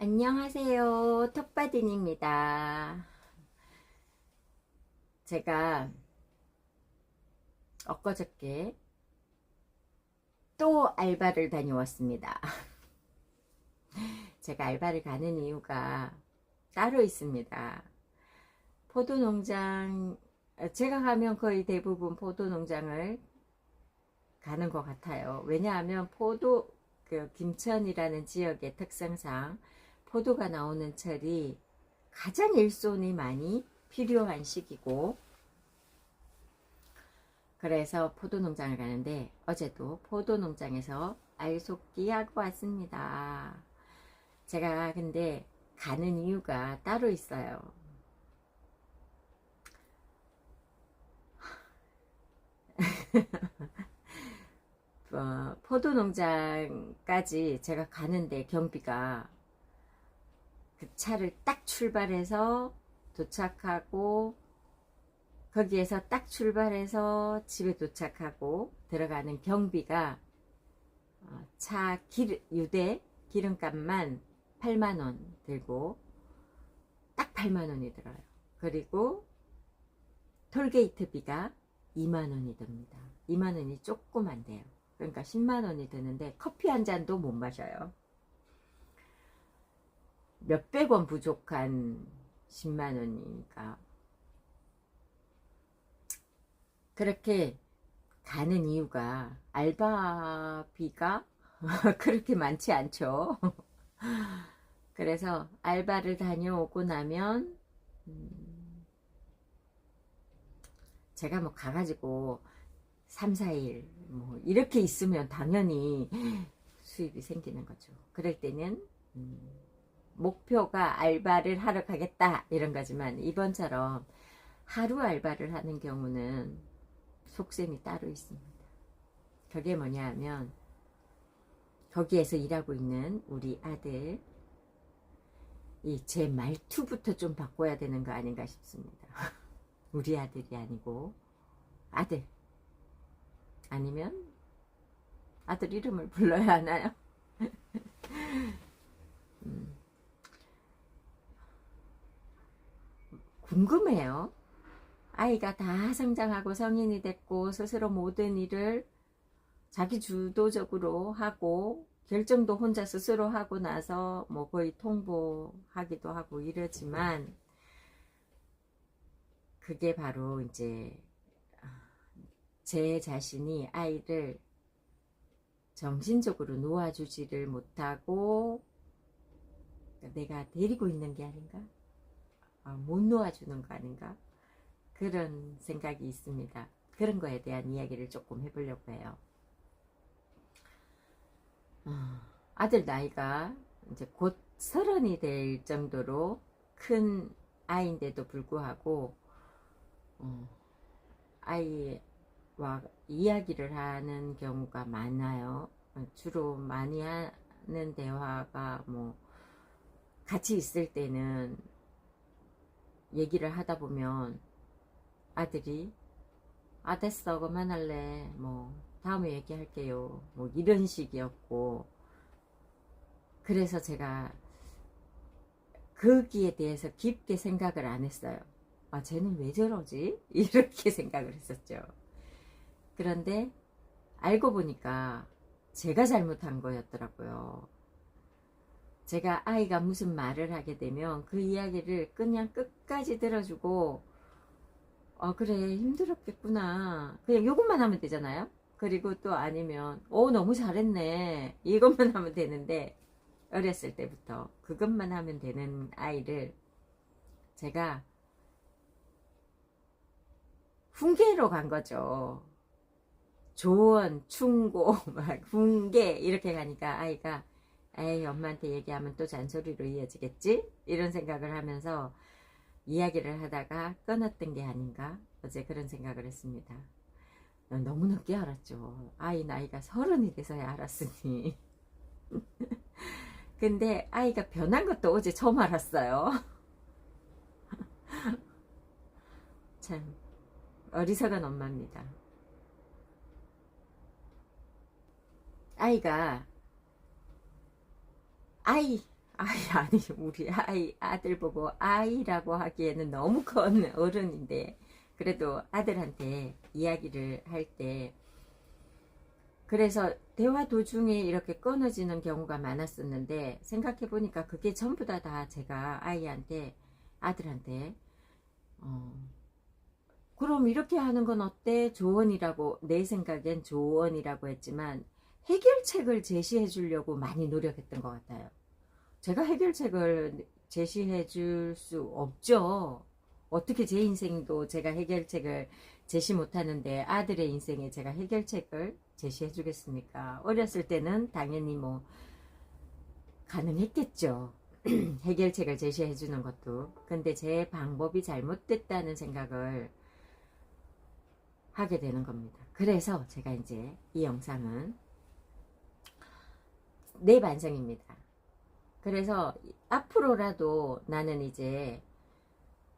안녕하세요. 턱받인입니다. 제가 엊그저께 또 알바를 다녀왔습니다. 제가 알바를 가는 이유가 따로 있습니다. 포도농장, 제가 가면 거의 대부분 포도농장을 가는 것 같아요. 왜냐하면 김천이라는 지역의 특성상 포도가 나오는 철이 가장 일손이 많이 필요한 시기고, 그래서 포도농장을 가는데 어제도 포도농장에서 알속기 하고 왔습니다. 제가 근데 가는 이유가 따로 있어요. 포도농장까지 제가 가는데 경비가 그 차를 딱 출발해서 도착하고, 거기에서 딱 출발해서 집에 도착하고 들어가는 경비가 유대 기름값만 8만원 들고, 딱 8만원이 들어요. 그리고 톨게이트비가 2만원이 듭니다. 2만원이 조금 안 돼요. 그러니까 10만원이 드는데 커피 한 잔도 못 마셔요. 몇백 원 부족한 10만원이니까. 그렇게 가는 이유가 알바비가 그렇게 많지 않죠. 그래서 알바를 다녀오고 나면 제가 뭐 가가지고 3, 4일 뭐 이렇게 있으면 당연히 수입이 생기는 거죠. 그럴 때는 목표가 알바를 하러 가겠다 이런 거지만, 이번처럼 하루 알바를 하는 경우는 속셈이 따로 있습니다. 그게 뭐냐 하면, 거기에서 일하고 있는 우리 아들, 제 말투부터 좀 바꿔야 되는 거 아닌가 싶습니다. 우리 아들이 아니고 아들, 아니면 아들 이름을 불러야 하나요? 궁금해요. 아이가 다 성장하고 성인이 됐고 스스로 모든 일을 자기 주도적으로 하고 결정도 혼자 스스로 하고 나서 뭐 거의 통보하기도 하고 이러지만, 그게 바로 이제 제 자신이 아이를 정신적으로 놓아주지를 못하고 내가 데리고 있는 게 아닌가? 못 놓아주는 거 아닌가? 그런 생각이 있습니다. 그런 거에 대한 이야기를 조금 해보려고 해요. 아들 나이가 이제 곧 30이 될 정도로 큰 아이인데도 불구하고 아이와 이야기를 하는 경우가 많아요. 주로 많이 하는 대화가 뭐 같이 있을 때는 얘기를 하다 보면 아들이 됐어 그만할래 뭐 다음에 얘기할게요 뭐 이런 식이었고, 그래서 제가 거기에 대해서 깊게 생각을 안 했어요. 쟤는 왜 저러지? 이렇게 생각을 했었죠. 그런데 알고 보니까 제가 잘못한 거였더라고요. 제가 아이가 무슨 말을 하게 되면 그 이야기를 그냥 끝까지 들어주고, 그래 힘들었겠구나 그냥 요것만 하면 되잖아요. 그리고 또 아니면 너무 잘했네 이것만 하면 되는데, 어렸을 때부터 그것만 하면 되는 아이를 제가 훈계로 간 거죠. 조언, 충고, 막 훈계 이렇게 가니까 아이가 에이 엄마한테 얘기하면 또 잔소리로 이어지겠지? 이런 생각을 하면서 이야기를 하다가 끊었던 게 아닌가? 어제 그런 생각을 했습니다. 너무 늦게 알았죠. 아이 나이가 30이 돼서야 알았으니. 근데 아이가 변한 것도 어제 처음 알았어요. 참 어리석은 엄마입니다. 아이가 아이 아니, 우리 아들 보고 아이라고 하기에는 너무 큰 어른인데, 그래도 아들한테 이야기를 할 때, 그래서 대화 도중에 이렇게 끊어지는 경우가 많았었는데, 생각해보니까 그게 전부 다 제가 아들한테, 어, 그럼 이렇게 하는 건 어때? 조언이라고, 내 생각엔 조언이라고 했지만, 해결책을 제시해 주려고 많이 노력했던 것 같아요. 제가 해결책을 제시해 줄 수 없죠. 어떻게 제 인생도 제가 해결책을 제시 못하는데 아들의 인생에 제가 해결책을 제시해 주겠습니까? 어렸을 때는 당연히 뭐 가능했겠죠. 해결책을 제시해 주는 것도. 근데 제 방법이 잘못됐다는 생각을 하게 되는 겁니다. 그래서 제가 이제 이 영상은 내 반성입니다. 그래서 앞으로라도 나는 이제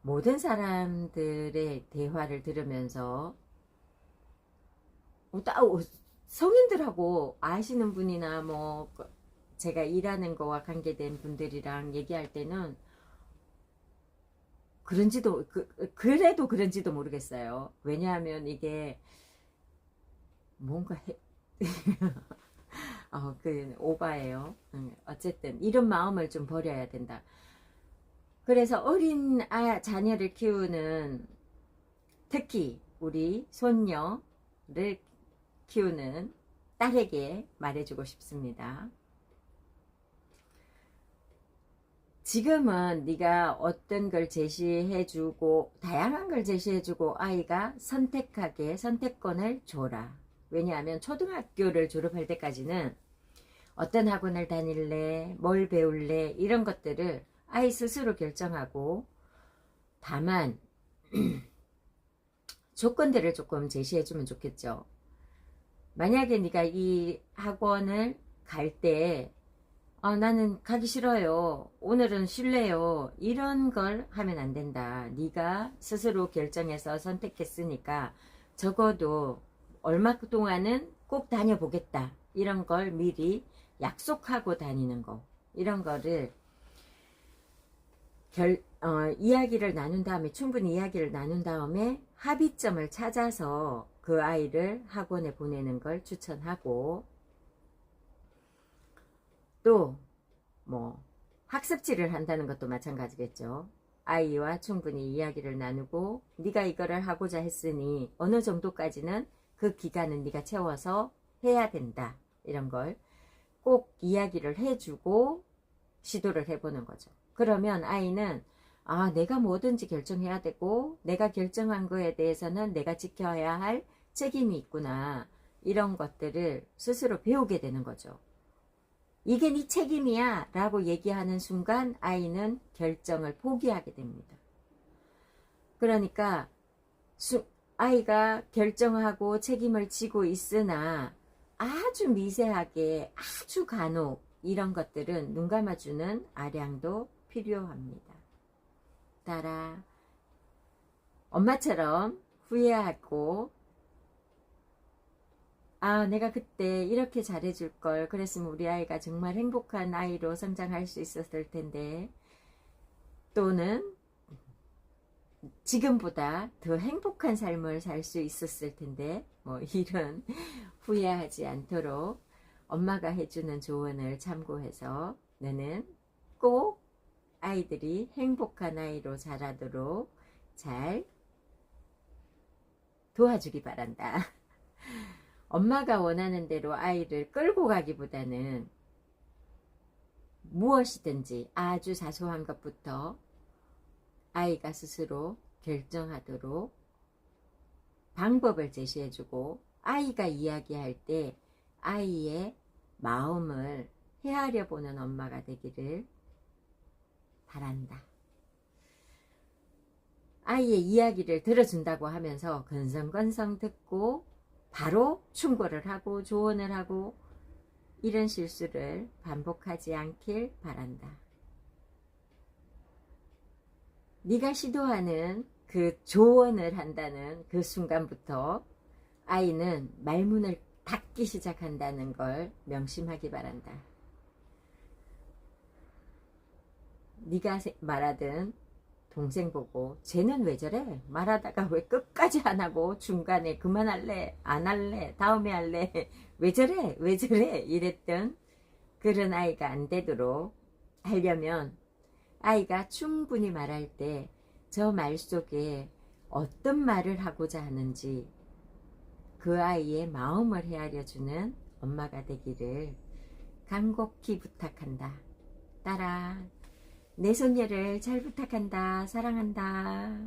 모든 사람들의 대화를 들으면서 성인들하고 아시는 분이나 뭐 제가 일하는 거와 관계된 분들이랑 얘기할 때는 그래도 그런지도 모르겠어요. 왜냐하면 이게 뭔가 오바예요. 어쨌든 이런 마음을 좀 버려야 된다. 그래서 어린 자녀를 키우는, 특히 우리 손녀를 키우는 딸에게 말해주고 싶습니다. 지금은 네가 어떤 걸 제시해주고 다양한 걸 제시해주고 아이가 선택권을 줘라. 왜냐하면 초등학교를 졸업할 때까지는 어떤 학원을 다닐래, 뭘 배울래, 이런 것들을 아이 스스로 결정하고, 다만 조건들을 조금 제시해주면 좋겠죠. 만약에 네가 이 학원을 갈 때 나는 가기 싫어요, 오늘은 쉴래요, 이런 걸 하면 안 된다. 네가 스스로 결정해서 선택했으니까 적어도 얼마 동안은 꼭 다녀보겠다, 이런 걸 미리 약속하고 다니는 거, 이런 거를 이야기를 나눈 다음에, 충분히 이야기를 나눈 다음에 합의점을 찾아서 그 아이를 학원에 보내는 걸 추천하고, 또 뭐 학습지를 한다는 것도 마찬가지겠죠. 아이와 충분히 이야기를 나누고, 네가 이거를 하고자 했으니 어느 정도까지는 그 기간은 네가 채워서 해야 된다, 이런 걸 꼭 이야기를 해주고 시도를 해보는 거죠. 그러면 아이는 내가 뭐든지 결정해야 되고, 내가 결정한 거에 대해서는 내가 지켜야 할 책임이 있구나, 이런 것들을 스스로 배우게 되는 거죠. 이게 네 책임이야 라고 얘기하는 순간 아이는 결정을 포기하게 됩니다. 그러니까 아이가 결정하고 책임을 지고 있으나 아주 미세하게, 아주 간혹 이런 것들은 눈 감아주는 아량도 필요합니다. 따라 엄마처럼 후회하고, 내가 그때 이렇게 잘해줄 걸, 그랬으면 우리 아이가 정말 행복한 아이로 성장할 수 있었을 텐데, 또는 지금보다 더 행복한 삶을 살 수 있었을 텐데, 뭐 이런 후회하지 않도록 엄마가 해주는 조언을 참고해서 너는 꼭 아이들이 행복한 아이로 자라도록 잘 도와주기 바란다. 엄마가 원하는 대로 아이를 끌고 가기보다는 무엇이든지 아주 사소한 것부터 아이가 스스로 결정하도록 방법을 제시해주고, 아이가 이야기할 때 아이의 마음을 헤아려 보는 엄마가 되기를 바란다. 아이의 이야기를 들어준다고 하면서 건성건성 듣고 바로 충고를 하고 조언을 하고, 이런 실수를 반복하지 않길 바란다. 네가 시도하는 그 조언을 한다는 그 순간부터 아이는 말문을 닫기 시작한다는 걸 명심하기 바란다. 네가 말하든 동생 보고 쟤는 왜 저래? 말하다가 왜 끝까지 안 하고 중간에 그만할래? 안 할래? 다음에 할래? 왜 저래? 왜 저래? 이랬던 그런 아이가 안 되도록 하려면 아이가 충분히 말할 때 저 말 속에 어떤 말을 하고자 하는지 그 아이의 마음을 헤아려주는 엄마가 되기를 간곡히 부탁한다. 딸아, 내 손녀를 잘 부탁한다. 사랑한다.